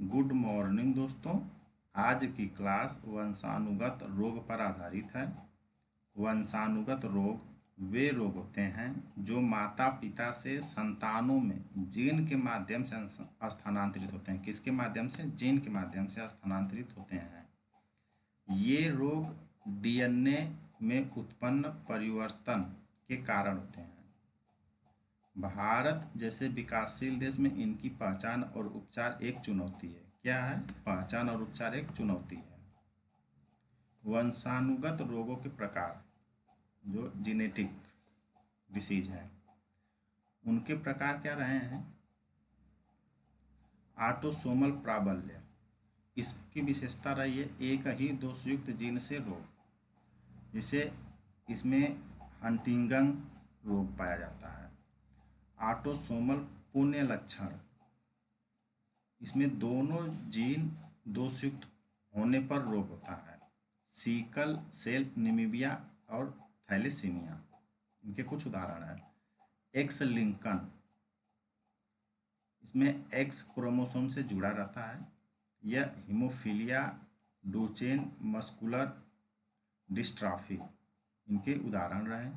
Good morning दोस्तों। आज की क्लास वंशानुगत रोग पर आधारित है। वंशानुगत रोग वे रोग होते हैं जो माता पिता से संतानों में जीन के माध्यम से स्थानांतरित होते हैं। किसके माध्यम से? जीन के माध्यम से स्थानांतरित होते हैं। ये रोग डीएनए में उत्पन्न परिवर्तन के कारण होते हैं। भारत जैसे विकासशील देश में इनकी पहचान और उपचार एक चुनौती है। क्या है? पहचान और उपचार एक चुनौती है। वंशानुगत रोगों के प्रकार, जो जीनेटिक डिसीज है, उनके प्रकार क्या रहे हैं? ऑटोसोमल प्राबल्य, इसकी विशेषता रही है एक ही दोषयुक्त जीन से रोग। जिसे इसमें हंटिंगन रोग पाया जाता है। ऑटोसोमल पुण्य लक्षण, इसमें दोनों जीन दोषयुक्त होने पर रोग होता है। सीकल सेल नीमिया और थैलेसीमिया इनके कुछ उदाहरण हैं। एक्स लिंकन, इसमें एक्स क्रोमोसोम से जुड़ा रहता है। यह हीमोफीलिया, डुचेन मस्कुलर डिस्ट्रॉफी इनके उदाहरण रहे।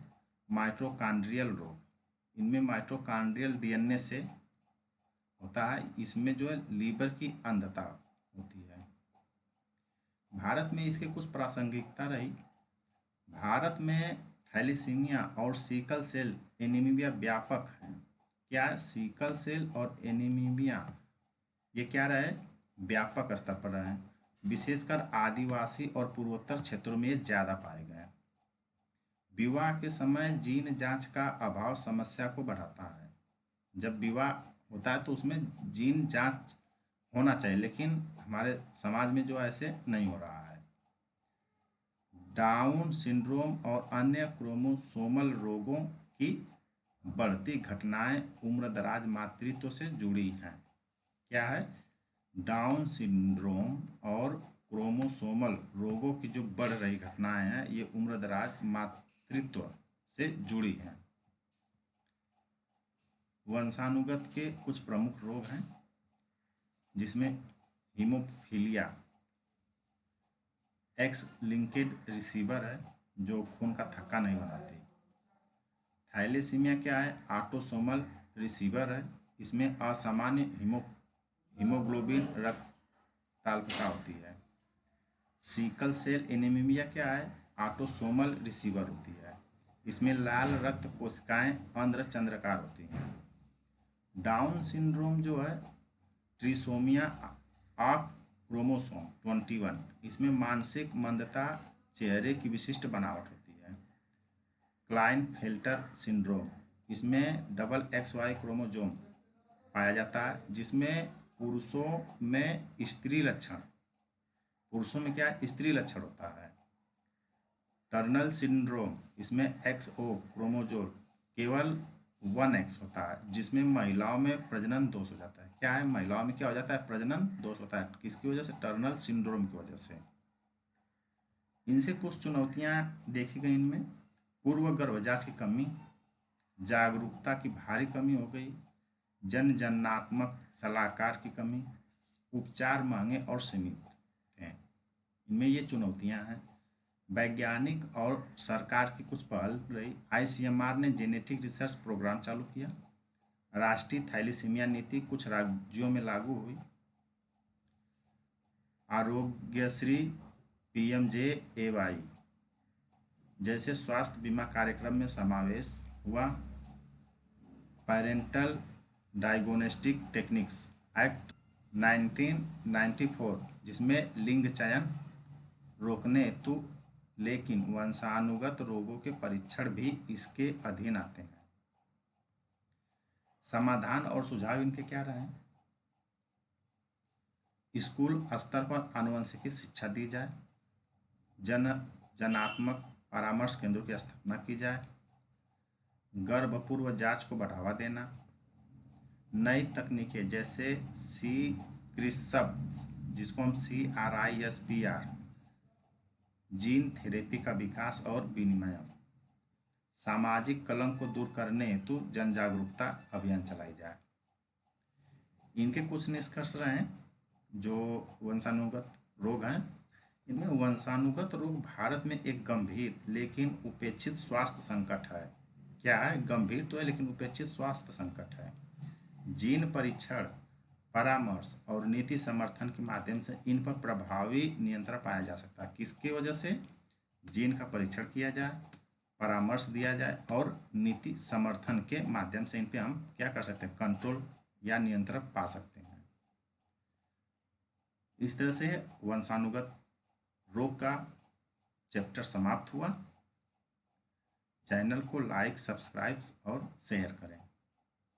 माइटोकॉन्ड्रियल रोग, इनमें माइटोकॉन्ड्रियल डीएनए से होता है। इसमें जो है लीवर की अंधता होती है। भारत में इसके कुछ प्रासंगिकता रही। भारत में थैलेसीमिया और सीकल सेल एनीमिया व्यापक हैं। क्या है? सीकल सेल और एनीमिया ये क्या रहे? व्यापक स्तर पर रहे। विशेषकर आदिवासी और पूर्वोत्तर क्षेत्रों में ये ज़्यादा पाए गए। विवाह के समय जीन जांच का अभाव समस्या को बढ़ाता है। जब विवाह होता है तो उसमें जीन जांच होना चाहिए, लेकिन हमारे समाज में जो ऐसे नहीं हो रहा है। डाउन सिंड्रोम और अन्य क्रोमोसोमल रोगों की बढ़ती घटनाएं उम्रदराज मातृत्व से जुड़ी हैं। क्या है? डाउन सिंड्रोम और क्रोमोसोमल रोगों की जो बढ़ रही घटनाएं हैं ये उम्रदराज मातृत्व से जुड़ी हैं। वंशानुगत के कुछ प्रमुख रोग हैं, जिसमें हीमोफीलिया एक्स लिंकेड रिसीवर है जो खून का थक्का नहीं बनाती। थैलेसीमिया क्या है? ऑटोसोमल रिसीवर है। इसमें असामान्य हीमोग्लोबिन रक्तताल्पता होती है। सीकल सेल एनीमिया क्या है? ऑटोसोमल रिसीवर होती है। इसमें लाल रक्त कोशिकाएं अर्धचंद्राकार होती हैं। डाउन सिंड्रोम जो है ट्रिसोमिया ऑफ क्रोमोसोम 21, इसमें मानसिक मंदता, चेहरे की विशिष्ट बनावट होती है। क्लाइनफेल्टर सिंड्रोम, इसमें डबल XY क्रोमोसोम पाया जाता है, जिसमें पुरुषों में स्त्री लक्षण, पुरुषों में क्या स्त्री लक्षण होता है। टर्नल सिंड्रोम, इसमें XO क्रोमोसोम केवल 1X होता है, जिसमें महिलाओं में प्रजनन दोष हो जाता है। क्या है? महिलाओं में क्या हो जाता है? प्रजनन दोष होता है। किसकी वजह से? टर्नल सिंड्रोम की वजह से। इनसे कुछ चुनौतियां देखी गई। इनमें पूर्व गर्भजात की कमी, जागरूकता की भारी कमी हो गई, जननात्मक सलाहकार की कमी, उपचार महंगे और सीमित हैं। इनमें ये चुनौतियां हैं। वैज्ञानिक और सरकार की कुछ पहल रही। ICMR ने जेनेटिक रिसर्च प्रोग्राम चालू किया। राष्ट्रीय थैलेसीमिया नीति कुछ राज्यों में लागू हुई। आरोग्यश्री, PMJAY जैसे स्वास्थ्य बीमा कार्यक्रम में समावेश हुआ। पेरेंटल डायग्नोस्टिक टेक्निक्स एक्ट 1994, जिसमें लिंग चयन रोकने हेतु, लेकिन वंशानुगत रोगों के परीक्षण भी इसके अधीन आते हैं। समाधान और सुझाव इनके क्या रहे? स्कूल स्तर पर आनुवंशिकी शिक्षा दी जाए, जनात्मक परामर्श केंद्रों की स्थापना की जाए, गर्भपूर्व जांच को बढ़ावा देना, नई तकनीकें जैसे CRISPR, जिसको हम CRISPR, जीन थेरेपी का विकास और विनिमय, सामाजिक कलंक को दूर करने हेतु जन जागरूकता अभियान चलाई जाए। इनके कुछ निष्कर्ष रहे हैं। जो वंशानुगत रोग हैं, इनमें वंशानुगत रोग भारत में एक गंभीर लेकिन उपेक्षित स्वास्थ्य संकट है। क्या है? गंभीर तो है लेकिन उपेक्षित स्वास्थ्य संकट है। जीन परीक्षण, परामर्श और नीति समर्थन के माध्यम से इन पर प्रभावी नियंत्रण पाया जा सकता है। किसकी वजह से? जीन का परीक्षण किया जाए, परामर्श दिया जाए और नीति समर्थन के माध्यम से इन पे हम क्या कर सकते हैं? कंट्रोल या नियंत्रण पा सकते हैं। इस तरह से वंशानुगत रोग का चैप्टर समाप्त हुआ। चैनल को लाइक, सब्सक्राइब और शेयर करें।